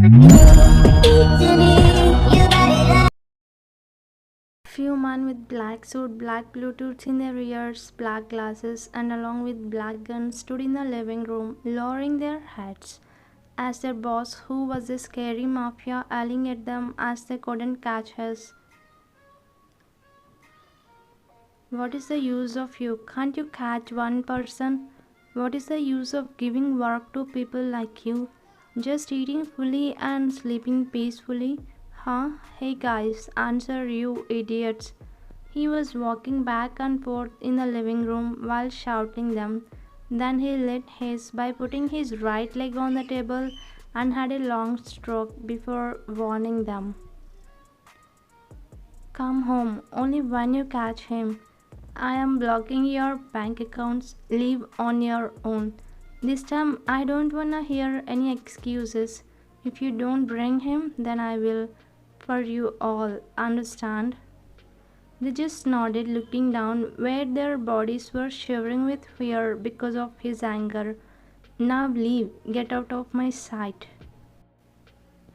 Few men with black suit, black Bluetooths in their ears, black glasses, and along with black guns stood in the living room, lowering their heads as their boss, who was a scary mafia, yelling at them as they couldn't catch us. What is the use of you? Can't you catch one person? What is the use of giving work to people like you? Just eating fully and sleeping peacefully? Huh? Hey guys, answer you idiots. He was walking back and forth in the living room while shouting them. Then he lit his by putting his right leg on the table and had a long stroke before warning them. Come home only when you catch him. I am blocking your bank accounts. Leave on your own. This time I don't wanna hear any excuses. If you don't bring him, then I will. For you all, understand? They just nodded, looking down where their bodies were shivering with fear because of his anger. Now leave, get out of my sight.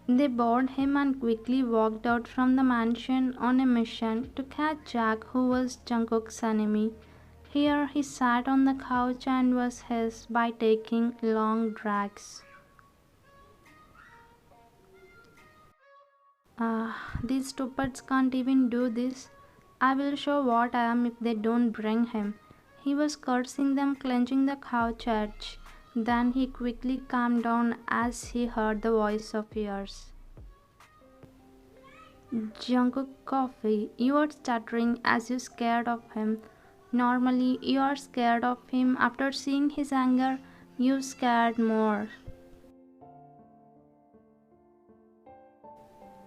They bored him and quickly walked out from the mansion on a mission to catch Jack, who was Jungkook's enemy. Here he sat on the couch and was hissed by taking long drags. These stupids can't even do this. I will show what I am if they don't bring him. He was cursing them, clenching the couch edge. Then he quickly calmed down as he heard the voice of yours. Jungkook Coffee, you are stuttering as you scared of him. Normally, you are scared of him. After seeing his anger, you scared more.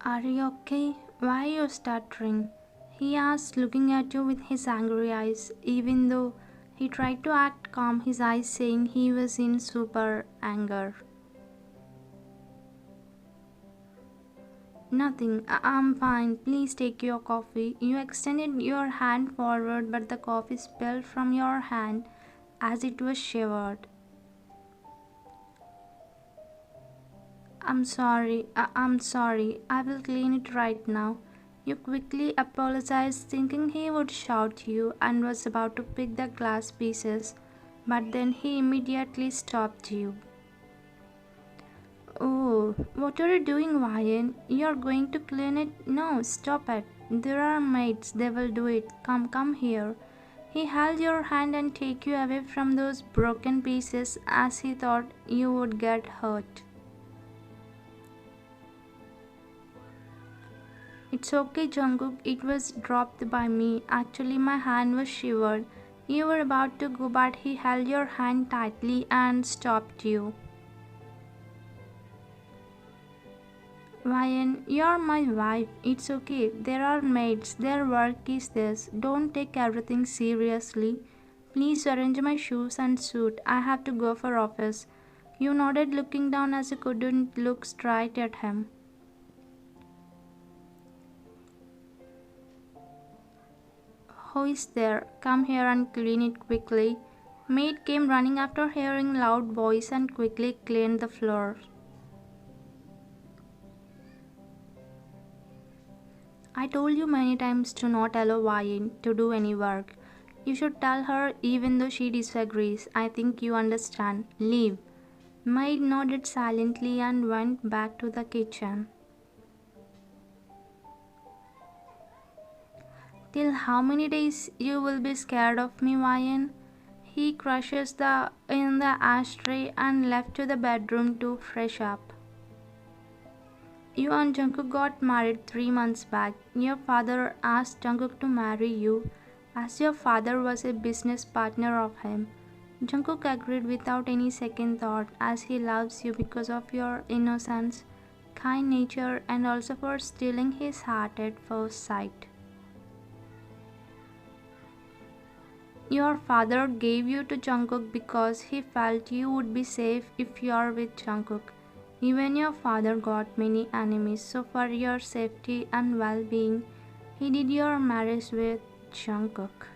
Are you okay? Why are you stuttering? He asked, looking at you with his angry eyes, even though he tried to act calm, his eyes saying he was in super anger. Nothing, I'm fine. Please take your coffee. You extended your hand forward, but the coffee spilled from your hand as it was shivered. I'm sorry. I will clean it right now. You quickly apologized, thinking he would shout you and was about to pick the glass pieces, but then he immediately stopped you. Oh, what are you doing, Ryan? You're going to clean it? No, stop it. There are maids, they will do it. Come here. He held your hand and take you away from those broken pieces as he thought you would get hurt. It's okay, Jungkook. It was dropped by me. Actually, my hand was shivered. You were about to go, but he held your hand tightly and stopped you. Ryan, you're my wife. It's okay. There are maids. Their work is this. Don't take everything seriously. Please arrange my shoes and suit. I have to go for office. You nodded, looking down as you couldn't look straight at him. Who is there? Come here and clean it quickly. Maid came running after hearing loud voice and quickly cleaned the floor. I told you many times to not allow Wayne to do any work. You should tell her even though she disagrees. I think you understand. Leave. Maid nodded silently and went back to the kitchen. Till how many days you will be scared of me, Wayne? He crushes in the ashtray and left to the bedroom to fresh up. You and Jungkook got married 3 months back. Your father asked Jungkook to marry you as your father was a business partner of him. Jungkook agreed without any second thought as he loves you because of your innocence, kind nature, and also for stealing his heart at first sight. Your father gave you to Jungkook because he felt you would be safe if you are with Jungkook. Even your father got many enemies, so for your safety and well-being, he did your marriage with Jungkook.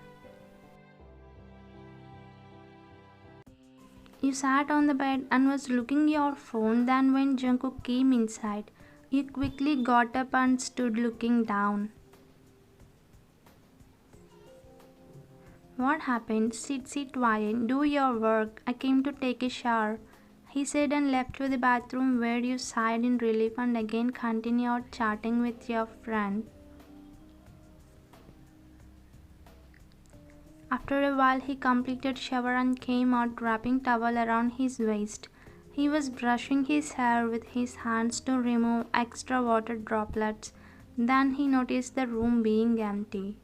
You sat on the bed and was looking your phone. Then when Jungkook came inside, you quickly got up and stood looking down. What happened? Sit, Ryan. Do your work. I came to take a shower, he said and left to the bathroom where you sighed in relief and again continued chatting with your friend. After a while, he completed shower and came out wrapping towel around his waist. He was brushing his hair with his hands to remove extra water droplets. Then he noticed the room being empty.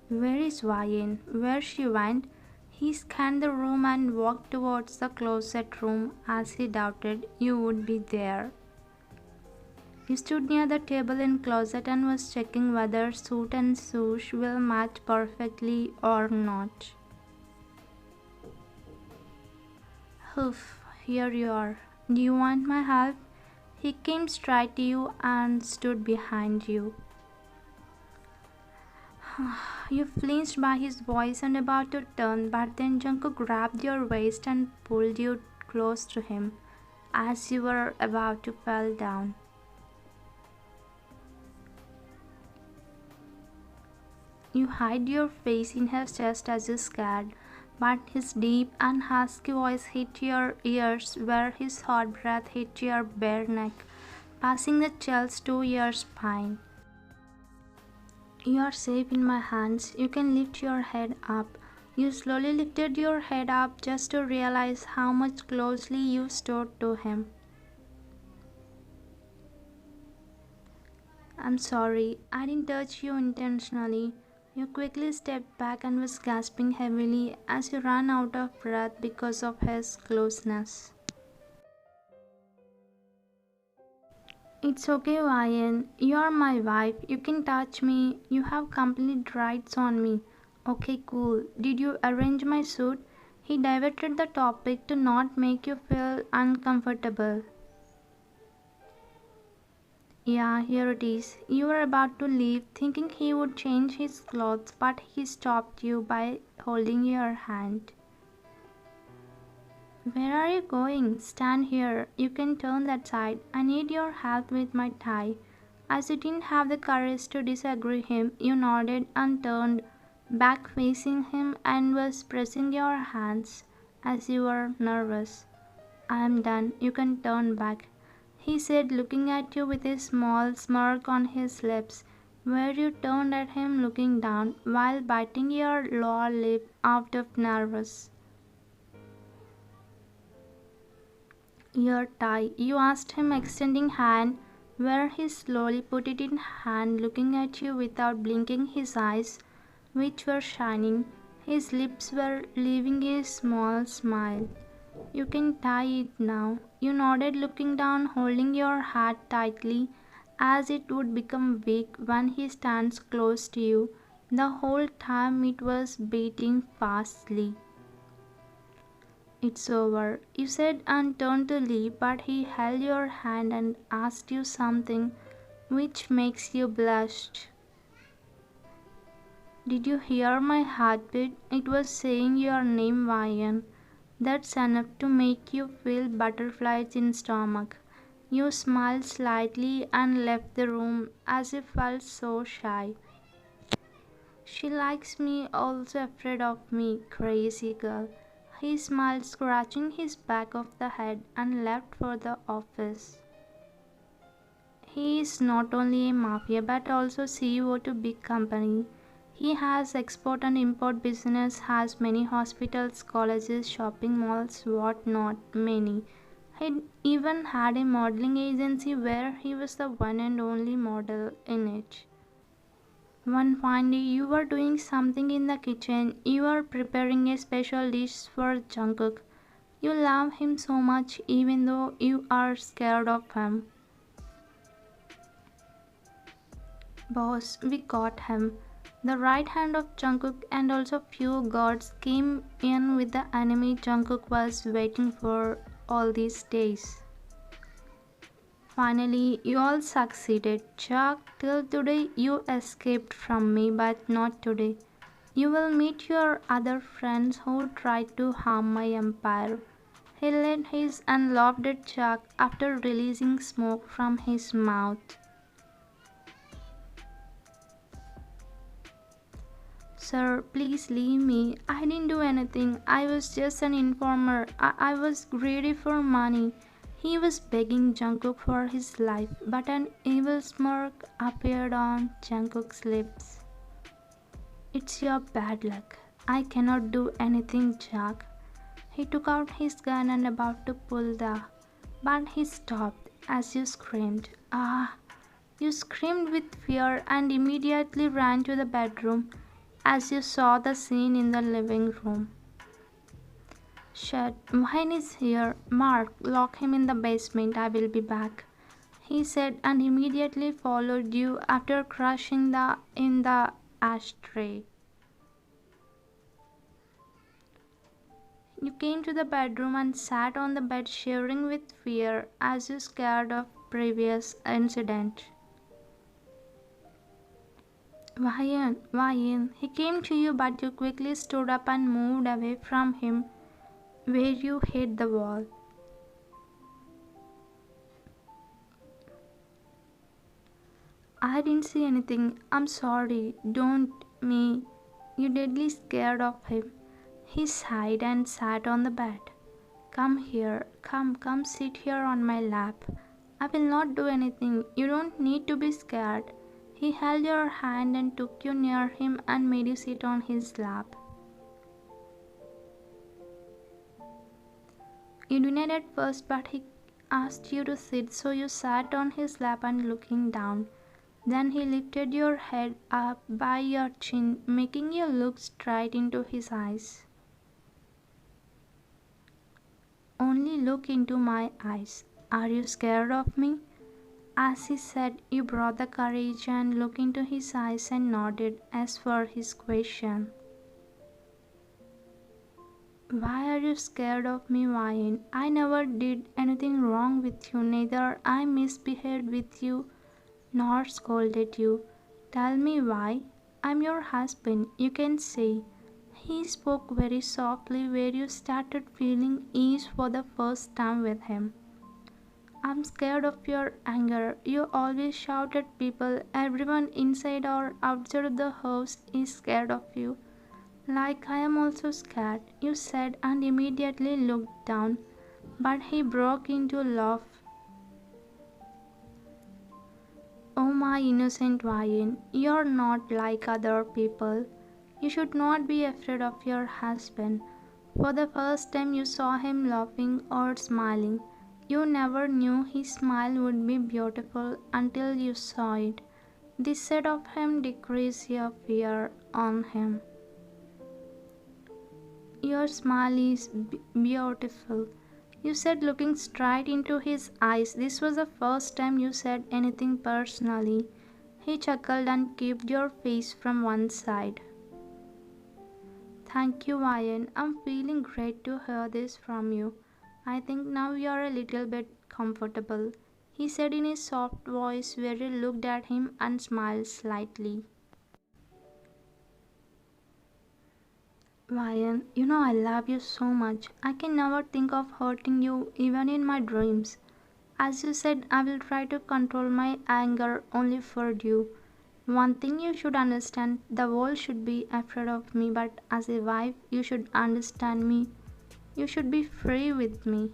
Where is Ryan? Where she went? He scanned the room and walked towards the closet room as he doubted you would be there. He stood near the table in closet and was checking whether suit and swoosh will match perfectly or not. Hoof, here you are. Do you want my help? He came straight to you and stood behind you. You flinched by his voice and about to turn, but then Jungkook grabbed your waist and pulled you close to him as you were about to fall down. You hid your face in his chest as you scared, but his deep and husky voice hit your ears where his hot breath hit your bare neck, passing the chills to your spine. You are safe in my hands. You can lift your head up. You slowly lifted your head up just to realize how much closely you stood to him. I'm sorry, I didn't touch you intentionally. You quickly stepped back and was gasping heavily as you ran out of breath because of his closeness. It's okay, Ryan. You're my wife. You can touch me. You have complete rights on me. Okay, cool. Did you arrange my suit? He diverted the topic to not make you feel uncomfortable. Yeah, here it is. You were about to leave, thinking he would change his clothes, but he stopped you by holding your hand. Where are you going? Stand here. You can turn that side. I need your help with my tie. As you didn't have the courage to disagree him, you nodded and turned back facing him and was pressing your hands as you were nervous. I am done. You can turn back, he said, looking at you with a small smirk on his lips, where you turned at him looking down while biting your lower lip out of nervous. Your tie, you asked him, extending hand, where he slowly put it in hand, looking at you without blinking his eyes, which were shining. His lips were leaving a small smile. You can tie it now. You nodded, looking down, holding your hat tightly, as it would become weak when he stands close to you. The whole time it was beating fastly. It's over, you said and turned to leave, but he held your hand and asked you something which makes you blush. Did you hear my heartbeat? It was saying your name, Ryan. That's enough to make you feel butterflies in stomach. You smiled slightly and left the room as if felt so shy. She likes me, also afraid of me, crazy girl. He smiled, scratching his back of the head, and left for the office. He is not only a mafia but also CEO to big company. He has export and import business, has many hospitals, colleges, shopping malls, what not, many. He even had a modeling agency where he was the one and only model in it. One fine day, you were doing something in the kitchen. You were preparing a special dish for Jungkook. You love him so much even though you are scared of him. Boss, we got him. The right hand of Jungkook and also few guards came in with the enemy Jungkook was waiting for all these days. Finally, you all succeeded. Chuck, till today you escaped from me, but not today. You will meet your other friends who tried to harm my empire. He lit his and laughed at Chuck after releasing smoke from his mouth. Sir, please leave me. I didn't do anything. I was just an informer. I was greedy for money. He was begging Jungkook for his life, but an evil smirk appeared on Jungkook's lips. It's your bad luck. I cannot do anything, Jack. He took out his gun and about to pull but he stopped as you screamed. Ah! You screamed with fear and immediately ran to the bedroom as you saw the scene in the living room. Shut, Wine is here. Mark, lock him in the basement. I will be back, he said, and immediately followed you after crushing the ashtray. You came to the bedroom and sat on the bed shivering with fear as you scared of previous incident. Ryan, he came to you but you quickly stood up and moved away from him where you hit the wall. I didn't see anything. I'm sorry. Don't me. You deadly scared of him. He sighed and sat on the bed. Come here. Come sit here on my lap. I will not do anything. You don't need to be scared. He held your hand and took you near him and made you sit on his lap. You denied at first, but he asked you to sit, so you sat on his lap and looking down. Then he lifted your head up by your chin, making you look straight into his eyes. Only look into my eyes. Are you scared of me? As he said, you brought the courage and looked into his eyes and nodded as for his question. Why are you scared of me, Ryan? I never did anything wrong with you, neither I misbehaved with you nor scolded you. Tell me why. I'm your husband, you can say. He spoke very softly where you started feeling ease for the first time with him. I'm scared of your anger. You always shout at people. Everyone inside or outside of the house is scared of you. Like I am also scared, you said and immediately looked down. But he broke into a laugh. Oh my innocent Ryan, you're not like other people. You should not be afraid of your husband. For the first time you saw him laughing or smiling. You never knew his smile would be beautiful until you saw it. This side of him decreased your fear on him. Your smile is beautiful, you said, looking straight into his eyes. This was the first time you said anything personally. He chuckled and kept your face from one side. Thank you, Ryan. I'm feeling great to hear this from you. I think now you're a little bit comfortable, he said in his soft voice where you looked at him and smiled slightly. Ryan, you know I love you so much. I can never think of hurting you even in my dreams. As you said, I will try to control my anger only for you. One thing you should understand, the world should be afraid of me, but as a wife, you should understand me. You should be free with me.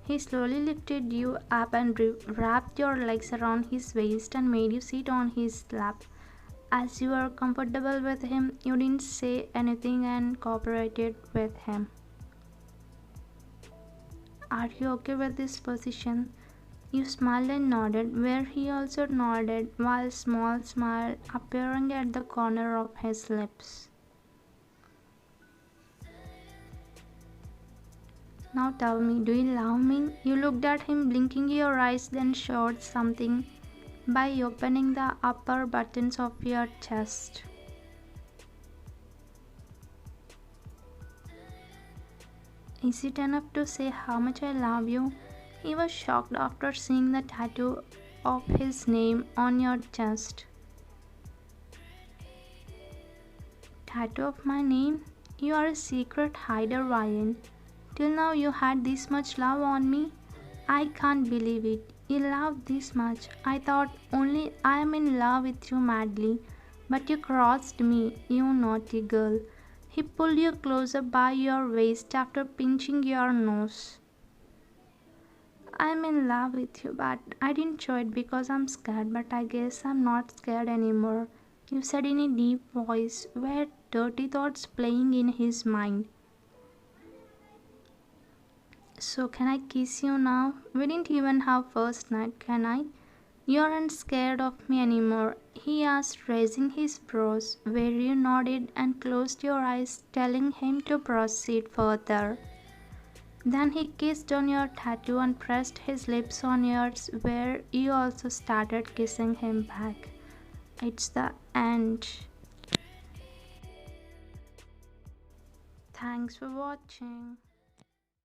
He slowly lifted you up and wrapped your legs around his waist and made you sit on his lap. As you were comfortable with him, you didn't say anything and cooperated with him. Are you okay with this position? You smiled and nodded, where he also nodded, while a small smile appearing at the corner of his lips. Now tell me, do you love me? You looked at him, blinking your eyes, then showed something by opening the upper buttons of your chest. Is it enough to say how much I love you? He was shocked after seeing the tattoo of his name on your chest. tattoo of my name? You are a secret hider, Ryan. Till now you had this much love on me? I can't believe it. You love this much. I thought only I am in love with you madly. But you crossed me, you naughty girl. He pulled you closer by your waist after pinching your nose. I'm in love with you, but I didn't show it because I'm scared, but I guess I'm not scared anymore. You said in a deep voice, were dirty thoughts playing in his mind. So, can I kiss you now? We didn't even have first night, can I? You aren't scared of me anymore, he asked, raising his brows, where you nodded and closed your eyes, telling him to proceed further. Then he kissed on your tattoo and pressed his lips on yours, where you also started kissing him back. It's the end. Thanks for watching.